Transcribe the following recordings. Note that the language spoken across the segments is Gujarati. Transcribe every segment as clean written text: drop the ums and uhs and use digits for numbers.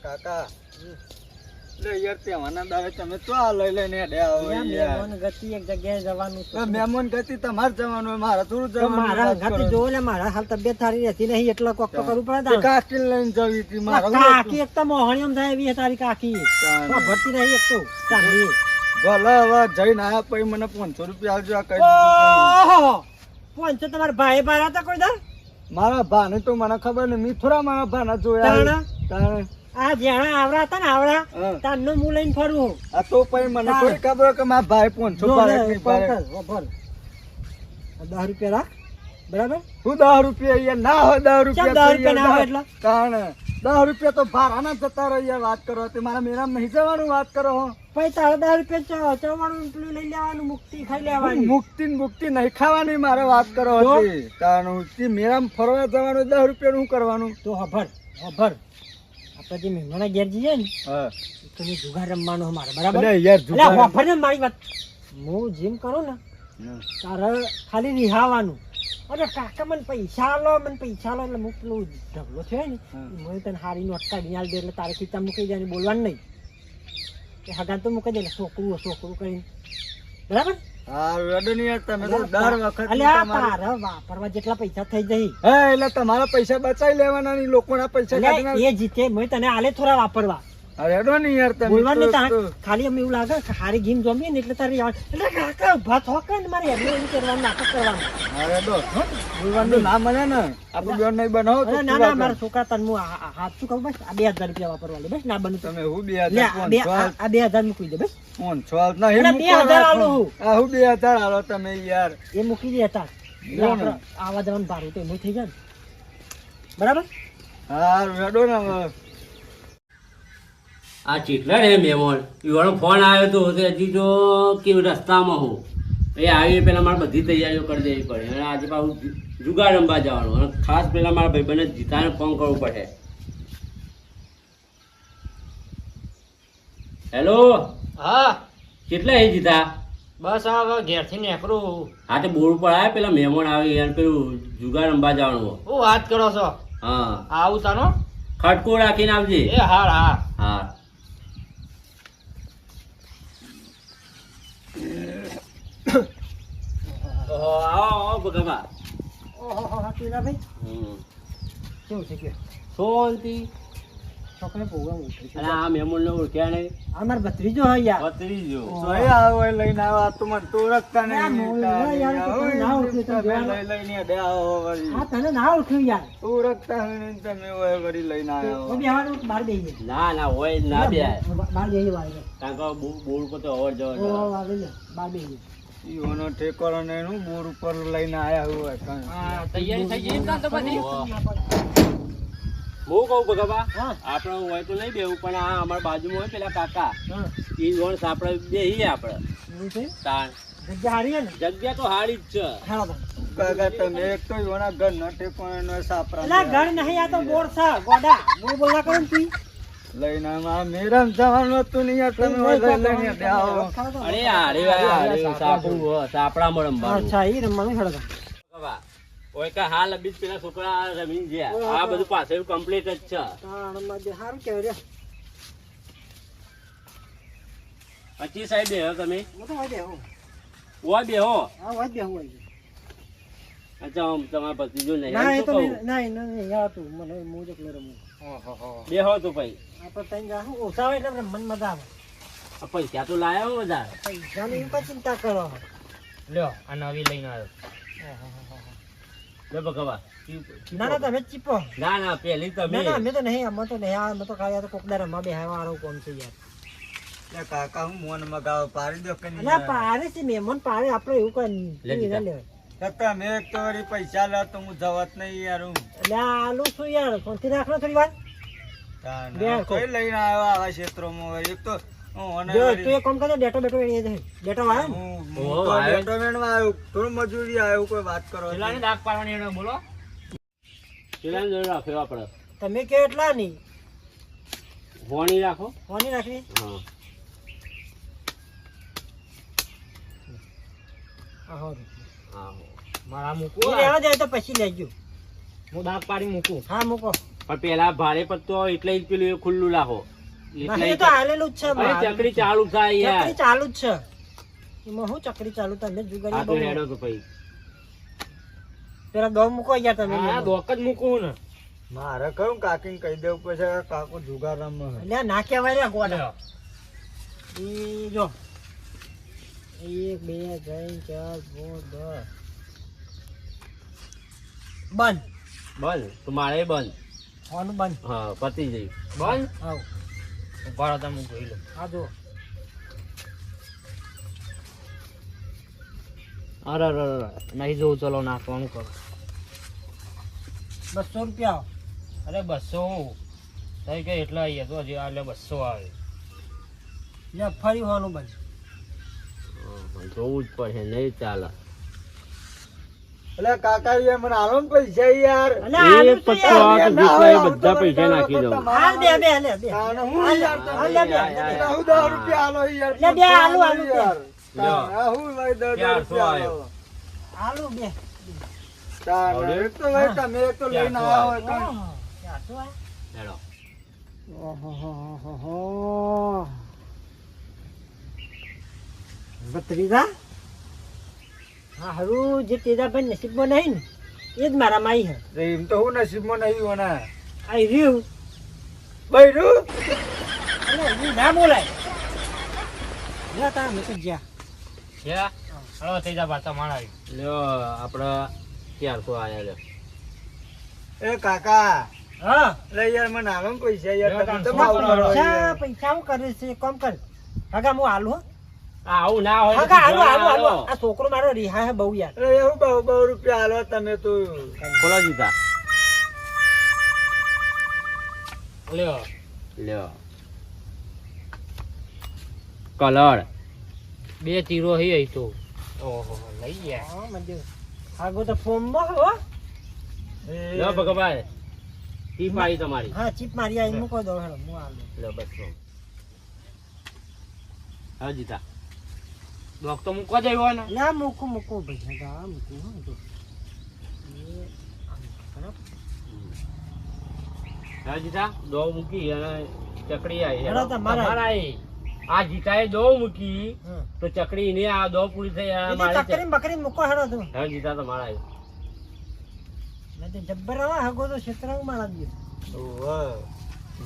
કાકા લે યાર તેવાના દાડે તમે તો આ લઈ લઈને હેડે આવો યાર મહેમાન ગતિ એક જગ્યાએ જવાનું છે. મહેમાન ગતિ તમારે જવાનું હોય મારે થોડું જવાનું મારા ઘાટી જોવો ને મારા હાલ તબિયત સારી રહેતી નહીં એટલે કોક તો કરવું પડે. કાકી લઈને જવી હતી મારે કાકી એક તો મોહણીયમ થાય એવી છે તારી કાકી ભરતી નહીં એક તો ચાલી ભલે હવે જઈને આયા પછી મને 500 રૂપિયા આલજો આ કઈ ઓહો 500 તમારા ભાઈ બારા હતા કોઈ દા મારા ભાને તો મને ખબર ને મી થોડા મારા ભાના જોયા તાણે આ જેણા આવડા હતા ને આવડા તારનો હું લઈને ફરું. આ તો પછી મને કોઈ ખબર કે મારા ભાઈ 500 પાડે નહીં પાડે. 10 રૂપિયા રાખ બરાબર. હું 10 રૂપિયા યાર ના હોય 10 રૂપિયા 10 રૂપિયા ના હોય એટલે કારણ 10 રૂપિયા તો ભાડાના જતા રહો યાર વાત કરો તે મારા મેરામ નહીં જવાનું વાત કરો પછી તારે 10 રૂપિયા ચવાણું પેલું લઈ લેવાનું મુક્તિ ખાઈ લેવાની. મુક્તિ નહીં ખાવાની મારે વાત કરો હતી કારણ મેરામ ફરવા જવાનું 10 રૂપિયા નું કરવાનું તો હભર આપણે જે મહેમાન ઘેર જઈએ ને તમે જુગાર રમવાનો અમારે બરાબર યાર હભર ને મારી વાત હું જેમ કરું ને તારે ખાલી રિહાવાનું. અરે કાકા મને પૈસા આલો એટલે હું પેલું ઢગલો છે ને મને તને હારી નો અટકાવી આલ દે એટલે તારે ખીચા મૂકી જાય બોલવાનું નહીં કે હગાન તો મૂકી દે એટલે છોકરું કરીને બરાબર. વાપરવા જેટલા પૈસા થઈ જઈ એટલે તમારા પૈસા બચાવી લેવાના ની લોકોના પૈસા એ જીતે મેં તને આલે થોડા વાપરવા. રેડો ને યાર તમે બોલવાનું ખાલી અમે એવું લાગે કે હારી ગેમ જમીએ ને એટલે તારી એટલે કાકા ઉભા થોકે ને મારે એવું કરવાનું નાટક કરવાનું. રેડો બોલવાનું ના મને ને આપણે બેન નહીં બનાવો તો ના મારા છોકરા તને હું હાથ શું કહું બસ આ 2000 રૂપિયા વાપરવા લે બસ ના બનું તમે હું 2000 આ 2000 મૂકી દે બસ 500 ના 2000 આલો આ હું 2000 આલો તમે યાર એ મૂકી દે તાર આવા જવાનું ભાડું તો એમ થઈ જાય ને બરાબર. હા રેડો ને આ ચેટલા રે મહેમાન એવાનો ફોન આવ્યો તો હજી તો કેવું રસ્તામાં હું એ આવી પહેલાં મારે બધી તૈયારીઓ કરી દેવી પડે અને આજે પાછું જુગાર રમવા જવાનું અને ખાસ પહેલાં મારા ભાઈબંધને જીતાને ફોન કરવું પડે. હેલો હા કેટલા એ જીતા બસ હવે ઘેરથી નીકળું. હા તે બોર્ડ પર આવે પેલા મહેમાન આવી અને પેલું જુગાર રમવા જવાનું. હું વાત કરો છો? હા આવું તાનો ખટકો રાખીને આવજે. એ હા હા હા આવો ભગવા. કેવું છે કે શાંતિ. છોકરે પ્રોગ્રામ ઉઠી અને આ મહેમાનને ઓળખ્યા નહીં. આ મારો ભત્રીજો હોય યાર. ભત્રીજો સોય આવો લઈને આવો આ તો મને તો ઓળખતા નહીં યાર ના ઓળખ્યું તમે લઈને દે આવો વળી હા તને ના ઓળખ્યું યાર. ઓળખતા નહીં તમે ઓય વળી લઈને આવ્યો તો બેવાનું બહાર બેહીએ. ના હોય ના બે બહાર બેહીએ બહાર કારણ કે બોર્ડ પર તો અવર જવર બહાર બેહીએ. ઈઓનો ઠેકોરો ને એનું બોર ઉપર લઈને આયા હોય કાંઈ. હા તૈયારી થઈ ગઈ ને તો બધી. હું કહું ભગવા હા. આપણે હોય તો નહીં બેવું પણ આ અમારા બાજુમાં હોય પેલા કાકા હા એ વણસ આપણે બેહીએ આપણે એવું છે તાણ જગ્યા હારી હે ને જગ્યા તો હારી જ છે. હાલો તો કાકા તમે એક તો ઈઓના ઘરના ઠેકોરાનો સાપરા એલા ઘર નહીં આ તો બોર છે ગોડા બોલ બોલા કરું તું લઈને આ મેરામ જવાનું હતું નહીં યાર તમે ઓય લઈને દે આવો અરે સાપડું સાપડા માં રમવાનું. અચ્છા ઈ રમવાનું હેડો ભગવા ઓય કે હાલ બીજ પેલા છોકરા રમીને ગયા આ બધું પાછળ કમ્પ્લીટ જ છે. તાણમાં જે હારું કહેવાય રે 25 સાઈડ બેહો તમે હું તો હોય બેહું ઓય બેહો. હા હોય બેહું હોય અચ્છા આમ તમારા ભત્રીજો નહીં ના એ એમ તો તો કહું. નહીં યાર તું મને હું જ એકલો રમું બેહો તો ભાઈ આપણે તઈ જા હું ઓછા હોય એટલે મને મજા આવે આ પૈસા તો લાયા હો બધા. પૈસાની એમ કોઈ ચિંતા કરો લ્યો આ નવી લઈને આવ્યો લે ભગવા. ના ના તમે ચીપો ના પેલી તમે ના અમે તો નહીં અમે તો નહીં અમે તો ખાલી કોકદાર રમવા બેહાવા વાળો કોમ છે યાર. લે કાકા હું મોન મગાવ પાડી દો કે નહીં અલા પારે છે મહેમાન પારે આપણે એવું કઈ લે દીધા. તમે લેવાય એક તો વળી પૈસા લે તો હું જવાત નહીં યાર હું એટલે આલુ શું યાર શાંતિ રાખો થોડી વાર બે કોઈ લઈને આવ્યો આવા ક્ષેત્રોમાં વળી. એક તો હું અને જો વળી તું એક કામ કરે ડેટો બેટો એની જાય ડેટો આવે ને હું ઓહો, તો આવ્યો. ગવર્નમેન્ટમાં આવ્યો થોડું મજૂરી આવ્યું કોઈ વાત કરો પેલાને દાગ પાડવાની એને બોલો પેલાને જરૂર રાખ્યો આપણે તમે કે એટલા નહીં હોણી રાખો. કોની રાખવી હા આહો હા મારા મૂકું લેવા જાય તો પછી લેજો હું દાગ પાડી મૂકું. હા મૂકો પણ પેલા ભારે પત્તો હોય એટલે જ પેલું એ ખુલ્લું લાખો એટલે નહીં, એ તો હાલેલું જ છે અરે મારું. ચકરી ચાલુ થાય યાર ચકરી ચાલુ જ છે એમાં હું ચકરી ચાલુ તમે આ જુગારી તો બહુ- હેડો તો પછી પેલા દો મૂકો ગયા તમે હા દોક જ મૂકવું ને મારે કહું કાકીને કહી દેવું પડશે કે કાકો જુગાર રમે છે. એટલે ના કહેવાય રે ગોડા ઈ જો 1 2 3 4 5 10 બંધ બંધ તો મારે બંધ ફોન બંધ હા પતી જઈ બંધ આવ ઉભા તમે જોઈ લો આ જો અરે નહીં જોવું ચલો નાખવાનું કરો 200 રૂપિયા અરે 200 થઈ ગઈ એટલે આવીએ તો હજી એટલે 200 આવે લે ફરી હોવાનું બંધ જોવું જ પડશે નહીં ચાલે એટલે કાકા યાર મને આલો ને પૈસા યાર. અલે આલુ તો યાર. યાર, ના હોય, આવું તો મને નાખી દઉં તમારા હાલ બે બે લે બે તાણે હું યાર તમે હાલ લે બે એટલે હું 10 રૂપિયા આલો યાર. લે બે આલુ, આલુ બે. યાર. લ્યો. તાણે હું લઈ દઉં 10 રૂપિયા આલો. આલુ બે તાણે એક તો લઈ તમે એક તો લઈને આવ્યા હોય તો. ચારસો આ? હેડો ઓહોહોહોહો. ભત્રીજા હા હારું જે તેજા ભાઈ નસીબમાં નહીં ને એ જ મારા માઈ હે તો એમ તો હું નસીબમાં નહીં હોના. આ રહ્યું બૈરું અરે ઈ ના બોલાય લે તા મેં તો જ્યાં હલો તેજા પાછા મારા લ્યો આપડે 400 આયા લ્યો એ કાકા હા લે યાર મને આલો ને પૈસા યાર. તમે તો શું ભાવ કરો? કરો પૈસા યાર. પૈસા હું કરે છે કોમ કર હગા હું આલુ હો આવું ના હોય હગા આલુ આલુ આલુ આ છોકરો મારો રિહા હે બહુ યાર અરે એવું બહુ રૂપિયા આલો તમે તો. ખોલો જીતા લ્યો લ્યો કલર 2 તીરો હી આઈ તો ઓહો લઈ ગયા હા મંજુ આગો તો ફોર્મ માં હો લ્યો ભગવાન ટીપ આવી તમારી હા ચીપ મારી આઈ મૂકો દો હેડો હું આલુ લ્યો 200 હા જીતા ડોક તો મૂકવા જાય હોય ને લા મૂકું મૂકું ભાઈ હગા મૂકું હો જો એ આમ બરાબર હા જીતા દો મૂકી અને ચકડી આવી હેડો તમારા. તમારા આ જીતાએ દો મૂકી હા તો ચકડી ને આ દો પૂરી થઈ આ એટલે મારી ચકરી બકરી મૂકો હેડો તું હા જીતા તમારા આવી મેં તો જબ્બર આવા હગો તો ક્ષેત્રમાં મારા દે ઓહો.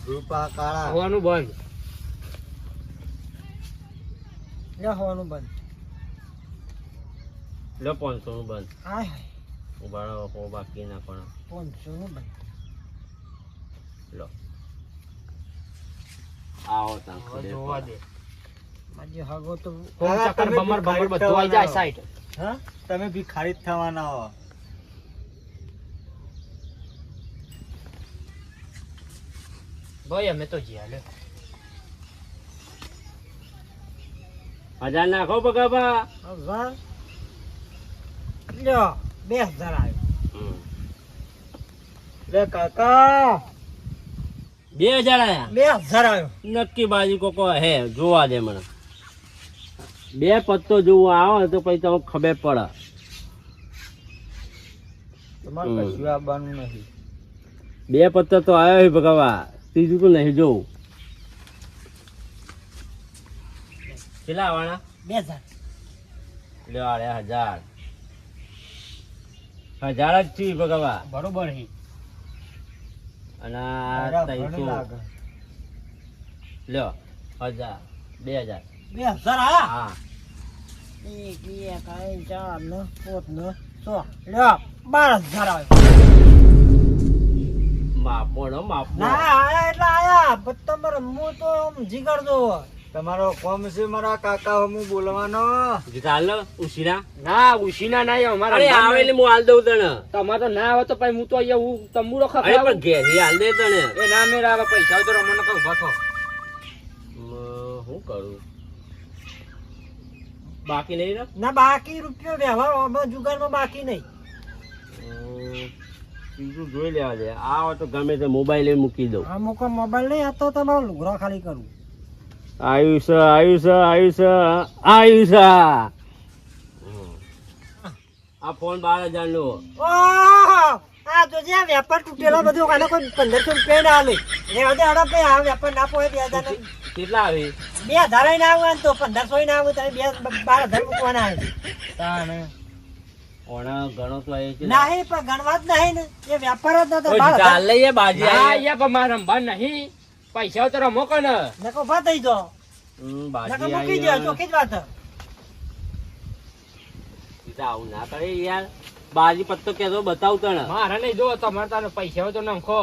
રૂપા કાળા. હોવાનું બંધ લે હોવાનું બંધ લો 500 નું બંધ હાય હાય ઉભાડો હો બાકી ના પણ 500 નું બંધ લો આવો તાંખો જોવા દે માજી હગો તો કાકા, તમે ભિખારી થવાના હો. હા તમે ભિખારી જ થવાના હો. ભાઈ અમે તો જીયા લે 1000 નાખો બગાબા હજાર લ્યો 2000 આવ્યો લે કાકા 2000 આયા 2000 આવ્યો નક્કી બાજી કોકો હે જોવા દે મને 2 પત્તો જોવા આવો તો પછી તમને ખબર પડે તમારે કશું આવવાનું નથી. 2 પત્તો તો આવ્યો છે ભગવા ત્રીજું તો નહીં જોવું કેટલા આવવાના 2000 લ્યો અરે 1000 1000 જ થી ભગવા બરોબર હી અને મારા આ ભણ 300 લાગે. લ્યો 1000 2000 2000 આયા હા 1 2 3 4 ને 5 ને 6 લ્યો 12000 આવ્યો માપો માપો ના આયા એટલે આયા પણ તમારે હું તો આમ જીગર દો તમારો કોમ છે મારા કાકા હું બોલવાનો. ચાલ ઉશીના ના ઉશીના નહીં અમારા અરે આવે એટલે હું હાલ દઉં તને તમારે તો ના આવે તો પછી હું તો અહીંયા હું તંબુરો અરે ખખડાવું. પણ ઘેરી હાલ દે તને એ ના મેરા આવે પૈસા તો રમણ કહું બસો શું કરું બાકી નહીં ને ના બાકી રૂપિયો વ્યવહાર આમાં જુગારમાં બાકી નહીં બીજું જોઈ લેવા દે આ તો ગમે તે મોબાઈલ મૂકી દઉં અમુક મોબાઈલ નહીં આ તો તમારો લુગરો ખાલી કરવું આયુષ આયુષ આયુષ આયુષ આ ફોન 12000 નો ઓહ! આ જોજે આ વેપાર તૂટેલો બધું આને કોઈ 1500 રૂપિયા ના આલે રેવા દે હડો ભાઈ આ વેપાર ના પોય 2000 ને કેટલા આવે 2000 ના આવે તો 1500 ના આવે તમે 12000 મૂકવાના આવે તાણે ઓણા ઘણો તો આવે છે નહીં પણ ગણવા જ નહીં ને એ વેપાર જ નતો ઓય ચાલ લઈએ બાજી ના આયા. અહીંયા પણ મારે રમવા નહીં પૈસા તો રમો કે ને નકો ભા થઈ જો બાજી નકો મૂકી આયા. દો ચોખ્ખી જ વાત છે. સીધા આવું ના કરે યાર બાજી પત્તો કેતો બતાવ તને મારે નહીં જો તમારે તારે પૈસા તો નખો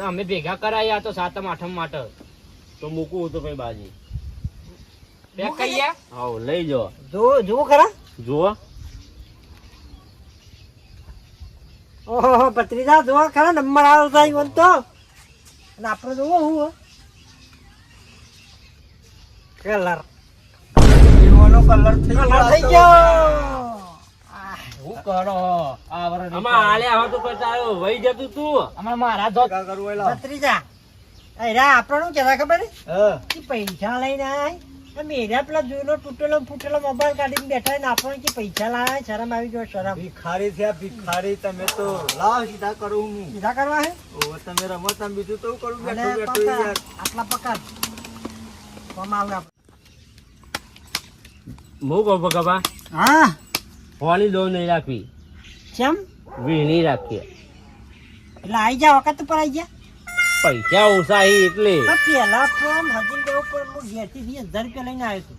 અમે ભેગા કરાયા તો 7મ 8મ માટે તો મૂકવું તો ભાઈ બાજી પેક કહીએ આવ લઈ જો જો ખરા જુઓ ઓહો ભત્રીજા જો ખરા નંબર આવો થાય વન તો અને આપણે જોવો હું કલર જીવોનો કલર થઈ થઈ ગયો હું કરો આવરણ આમાં હાલે આવા તો કોઈ તારો વહી જતું તું અમારે મારા જો કા કરવું એલા ભત્રીજા અરે આપણે શું કહેતા ખબર હે? હા કે પૈસા લઈને આય મેરા પેલા જૂનો તૂટેલો ફૂટેલો મોબાઈલ કાઢીને બેઠા ને આપણને કે પૈસા લાયા શરમ આવી ગયો શરમ ભિખારી થયા ભિખારી તમે તો લાવ સીધા કરું હું સીધા કરવા હે ઓ તમે રમો તમે બીજું તો હું કરું અને બેઠું બેઠું પકડ, યાર આટલા પકડ કોમ આવડે આપણે. હું કહું ભગવા હા ફોની દો નહીં રાખવી કેમ વીણી રાખીએ એટલે આઈ જા વખત પર આઈ ગયા પૈસા ઓછા હી એટલે તો પેલા ફોર્મ હજી દેવું પણ હું ઘેરથી 20,000 રૂપિયા લઈને આવ્યો છું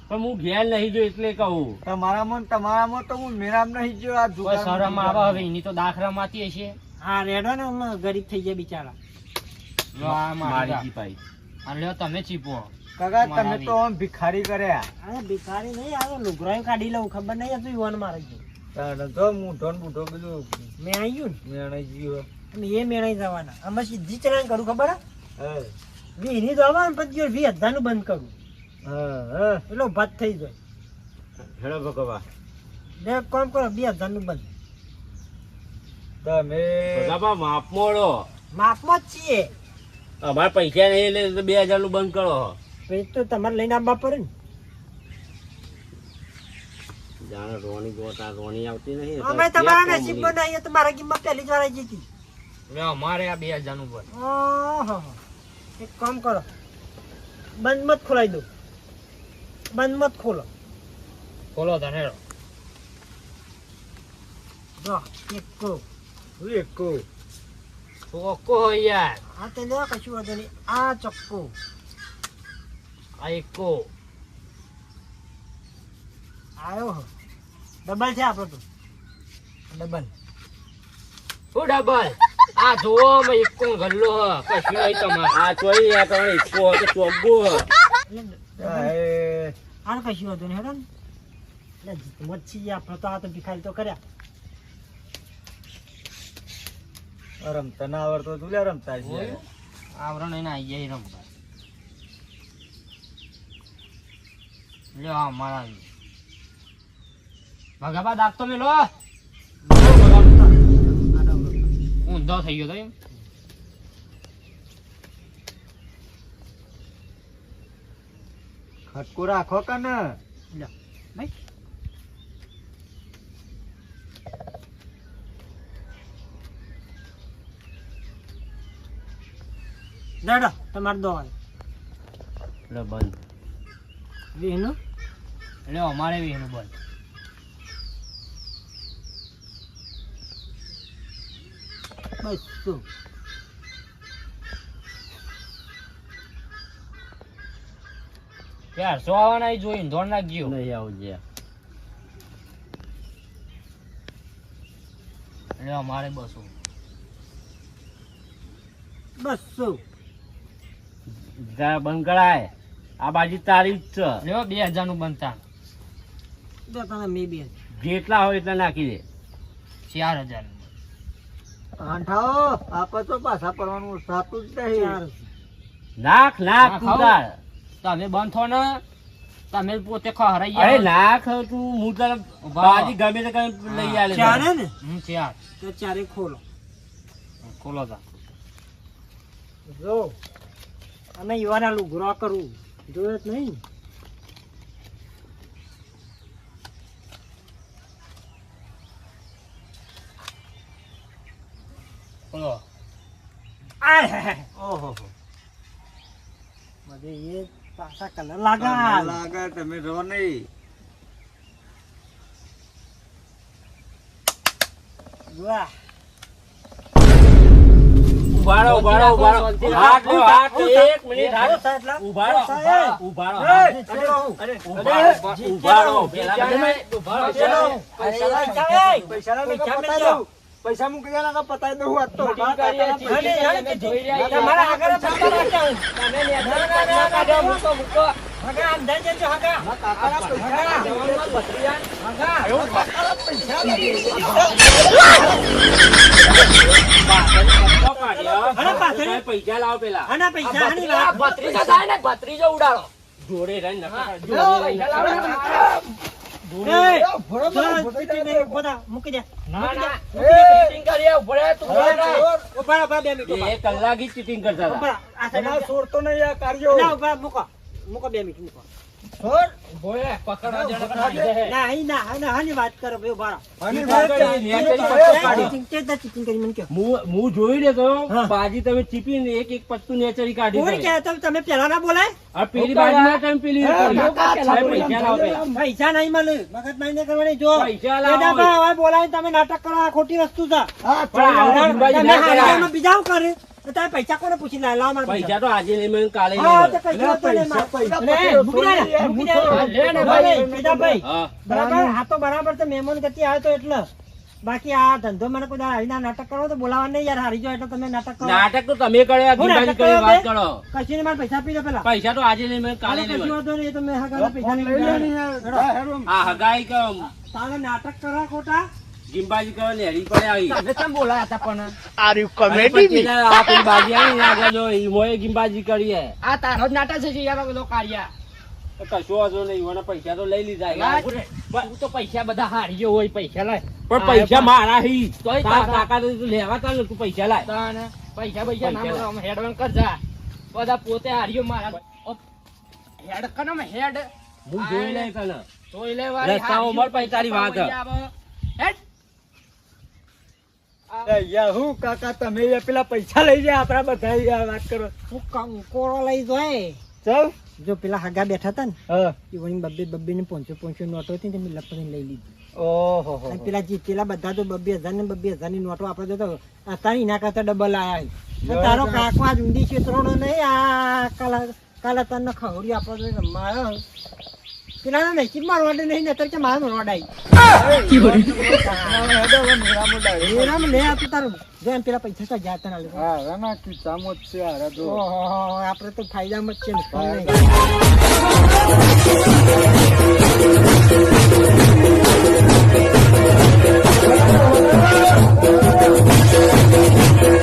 પણ હું ઘેર નહીં જો એટલે કહું તમારામાં તો હું મેરામ નહીં જો આ કોઈ શરમ આવે હવે એની તો દાખલા માંથી હશે હા રેડો ને હમણાં ગરીબ થઈ ગયા બિચારા લો આ મારી મારી જીપાઈ અને લ્યો તમે ચીપો કાકા તમે તો આમ ભિખારી કર્યા અરે ભિખારી નહીં આવે લુગરાઈ કાઢી લઉં ખબર નહીં હતું યુવાન મારે ગયું તાણે તો મૂઢો ને બૂઢો બધું મેં આવી ગયું મેણાઈ ગયું ને અને એ મેળાઈ જવાના આમાં સીધી ચલાણ કરું ખબર હે હે 20 ની દવા પછી 20,000 નું બંધ કરું હા હા એટલો ભાત થઈ જાય હેડો ભગવા બે કામ કરો 2,000 નું બંધ તમે ભગવા માપ મોડો માપમાં જ છીએ અમારે પૈસા નહીં એટલે 2000 નું બંધ કરો પછી તો તમારે લઈને આવવા પડે ને જાણે રોણી ગોતા રોણી આવતી નહીં અમે તમારા નસીબમાં નહીં તો મારા ગીમમાં પહેલી જ વાર આવી જતી લ્યો અમારે આ 2000 નું બોલ ઓહો એક કામ કરો બંધ મત ખોલાઈ દો બંધ મત ખોલો ખોલો તને જો એક કો એકો ચોખ્ખો હોય યાર આ તે લે કશું વાંધો નહીં આ ચોખ્ખો આ એકો આવ્યો હો ડબલ છે આપણો તો ડબલ શું ડબલ આ જોવો અમે એકો ગલ્લો હ કશું નહીં તમારે આ ચોઈ આ તમે ઇકો તો ચોગ્ગો આ કશું વાંધો નહીં હેડો ને એટલે જીતમત છીએ આપણે તો આ તો ભિખારી તો કર્યા રમતા ના આવડતો તું લે રમતા છે આવરણ એને આવી જાય રમવા લ્યો હા મારા ભગાબા દાગ તો મેલો ઊંધો થઈ ગયો તો એમ ખટકો રાખો કે ને લ્યો ભાઈ દાડા તમારે દો એટલે બંધ વીનું લ્યો અમારે બી એનું બોલ બસ શું યાર સો આવવાના એ જોઈને ધોન નાખજો નહીં આવું છે લ્યો અમારે બસો બસ શું જા બંધ કરાય આ બાજુ તારી જ છે લ્યો 2000 નું બનતા બે તને મે બે જેટલા હોય એટલા નાખી દે 4000 આંઠાઓ આપે તો પાછા પડવાનું સાતું જ નહીં ચાર નાખ નાખ તું નાખ તાર તમે બંધ થો ને તમે પોતે ખહરાઈ અરે જાઓ. નાખ તું હું તને ઉભા. બાજી ગમે તે કઈ લઈ આલે ચારે ને ચાર તો ચારે ખોલો ખોલો તા જો અમે યુવાના લુગરો કરવું જોયો જ નહીં ઓહો બધે એ પાછા કલર લાગા લાગે તમે રહો નહીં. વાહ ઉભારો ઉભારો ઉભારો હાથ લ્યો, હાથ લ્યો, એક મિનિટ હાથ ઉભારો ઉભારો ઉભારો પૈસા મૂકી દે ને પતાવી દઉં આજ તો. તમારા આગળ ફરતા રાખતા હું. હગા આમ જઈ જજો હગા પૈસા લાવો પેલા આના પૈસા આની વાત ભત્રીજો થાય ને ભત્રીજો ઉડાડો જોડે રહીને મૂકી દે ના ના ચીટિંગ કરીએ ઉભો રહે તું ઉભો રહે. ઉભા ઉભા 2 મિનિટ એક કલાક જ ચીટિંગ કરતા હતા. ઉભા આ સાઈડ ના છોડતો નહીં આ કાર્યો. ના ઉભા મૂકો 2 મિનિટ મૂકો છોડ. ઉભો રહે પકડવા જણ કાઢી દે ના અહીં ના આની વાત કરો ભાઈ ઉભા રહો. આની વાત કરી, ચીટિંગ કરી મને કહો હું જોઈ લેતો હા. બાજી તમે ચીપીને એક એક પત્તું નેચરી કાઢી કોણ તમે. કહે તમે પેલા ના બોલાય આ પેલી બાજુમાં તમે પેલી એ, સાહેબ, પૈસા લાવો પેલા. પૈસા નહીં મળે મગજ મારી ને કરવાની જો પૈસા લાવો. દાદા હવે બોલાય તમે નાટક કરો આ ખોટી વસ્તુ છે હા, પણ આવું જિંબાજી તમે ના કરાય. હારીઓમાં બીજા શું કરે તો તમે પૈસા કોને પૂછી લાવો મારા પૈસા તો આજે નહીં મળે, કાલે નહીં હા મળે. તો કઈ વાત નહીં પૈસા, પૈસા લે, મૂકી દે ને, મૂકી દે ને. લે ને ભાઈ પેદાભાઈ, હા. બરાબર આ તો બરાબર છે મહેમાન ગતિ આવે તો એટલે બાકી આ ધંધો મને કોઈ દાડો હરીના નાટક કરો તો બોલાવા નહીં યાર હારી જાઓ એટલે તમે નાટક કરો નાટક તો તમે કર્યા, હું ગિરબાજી નાટક કરી કર્યો વાત બે? કરો. કશું નહીં મારે પૈસા આપી દો પેલા પૈસા તો આજે નહીં મળે, કાલે હાલો, નહીં કશું મળે. વાંધો નહીં, એ તો મેં હગાના પૈસા નહીં લઈ લે ને લીધા. યાર. જા, હેરો. આ હગાઈ કે તારે નાટક કરવા ખોટા ગિરબાજી કરો ને હેરી પડે આવી. તમે કેમ બોલાયા હતા પણ અને પછી પેલા આ પેલી બાજી આવી ને આગળ જો ઈમોએ ગિરબાજી કરી હે. આ તારો જ નાટક છે યાર બધો કાર્યા તો કશું વાંધો નહીં, ઈવોના પૈસા તો લઈ લીધા યાર. તું તો પૈસા બધા હારીયો હોય પૈસા લાય પણ પૈસા મારા હી તોય તારા તારા. કાકા તો લેવા તા ને તું પૈસા લાય. તાને પૈસા પૈસા ના પૈસા. મળે હેડવાન કરજા બધા પોતે હાર્યો મારા હેડ કનમ હેડ હું જોઈ લઈ તને. જોઈ લે વાળી રસ્તાઓ હાર્યો, મળ પછી તારી વાત. પૈસા આવે. હેડ એ યાર, હું કાકા તમે યાર પેલા પૈસા લઈ જાય આપડા બધા યાર વાત કરો. હું કંકોળો લઈ જાય ચાલ. જો પેલા હગા બેઠા હતા ને હા. એ વળી બબ્બે ને 500 નોટો હતી ને મેં લપડીને લઈ લીધી ઓહો હો. અને પેલા જીતેલા બધા તો 2,000 ને 2,000 ની નોટો આપણે તો અત્યારે એના કરતા ડબલ આયા છે. અને તારો કાકો આજ ઊંધી છેતરોનો નહીં આ કાલા તને ખવડી આપણે તો રમવા આવ્યો પેલા નસીબ મારવા નહીં નતર કે મારે રોડ આવી હેડો હવે મેળામાં ડાયરેક્ટ. એનામ લે આપું તારું જો એમ પેલા પૈસા તો જાતા ના લે હા, રાના ખિસ્સામાં જ છે હારા જો. ઓહો આપણે તો ફાયદામાં જ છે ને હા. નહીં.